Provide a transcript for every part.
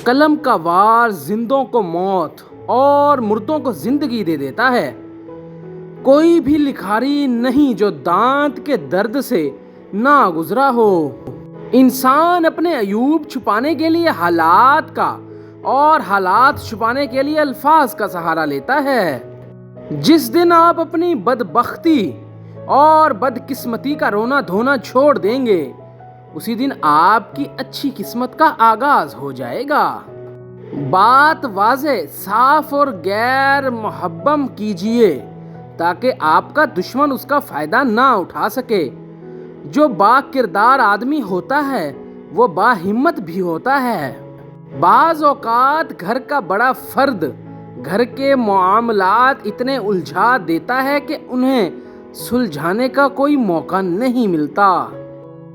قلم کا وار زندوں کو موت اور مردوں کو زندگی دے دیتا ہے۔ کوئی بھی لکھاری نہیں جو دانت کے درد سے نہ گزرا ہو۔ انسان اپنے عیوب چھپانے کے لیے حالات کا اور حالات چھپانے کے لیے الفاظ کا سہارا لیتا ہے۔ جس دن آپ اپنی بدبختی اور بدقسمتی کا رونا دھونا چھوڑ دیں گے، اسی دن آپ کی اچھی قسمت کا آغاز ہو جائے گا۔ بات واضح، صاف اور غیر محبم کیجیے تاکہ آپ کا دشمن اس کا فائدہ نہ اٹھا سکے۔ جو با کردار آدمی ہوتا ہے وہ با ہمت بھی ہوتا ہے۔ بعض اوقات گھر کا بڑا فرد گھر کے معاملات اتنے الجھا دیتا ہے کہ انہیں سلجھانے کا کوئی موقع نہیں ملتا۔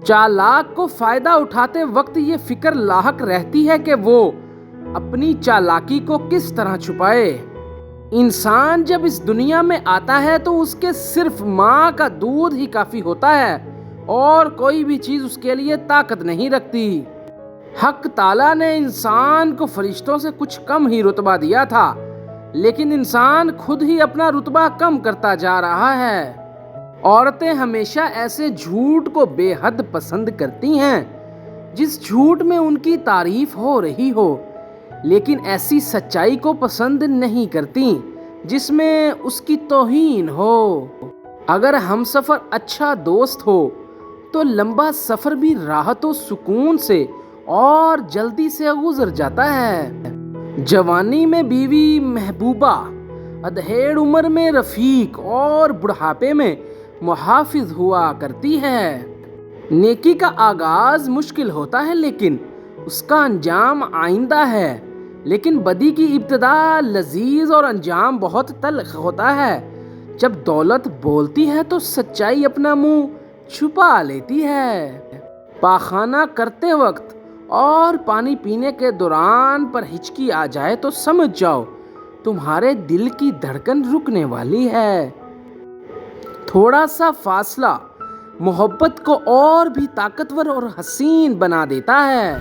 چالاک کو فائدہ اٹھاتے وقت یہ فکر لاحق رہتی ہے کہ وہ اپنی چالاکی کو کس طرح چھپائے۔ انسان جب اس دنیا میں آتا ہے تو اس کے صرف ماں کا دودھ ہی کافی ہوتا ہے اور کوئی بھی چیز اس کے لیے طاقت نہیں رکھتی۔ حق تعالیٰ نے انسان کو فرشتوں سے کچھ کم ہی رتبہ دیا تھا، لیکن انسان خود ہی اپنا رتبہ کم کرتا جا رہا ہے۔ عورتیں ہمیشہ ایسے جھوٹ کو بے حد پسند کرتی ہیں جس جھوٹ میں ان کی تعریف ہو رہی ہو، لیکن ایسی سچائی کو پسند نہیں کرتی جس میں اس کی توہین ہو۔ اگر ہمسفر اچھا دوست ہو تو لمبا سفر بھی راحت و سکون سے اور جلدی سے گزر جاتا ہے۔ جوانی میں بیوی محبوبہ، ادھیڑ عمر میں رفیق اور بڑھاپے میں محافظ ہوا کرتی ہے۔ نیکی کا آغاز مشکل ہوتا ہے لیکن اس کا انجام آئندہ ہے، لیکن بدی کی ابتدا لذیذ اور انجام بہت تلخ ہوتا ہے۔ جب دولت بولتی ہے تو سچائی اپنا منہ چھپا لیتی ہے۔ پاخانہ کرتے وقت اور پانی پینے کے دوران پر ہچکی آ جائے تو سمجھ جاؤ تمہارے دل کی دھڑکن رکنے والی ہے۔ تھوڑا سا فاصلہ محبت کو اور بھی طاقتور اور حسین بنا دیتا ہے۔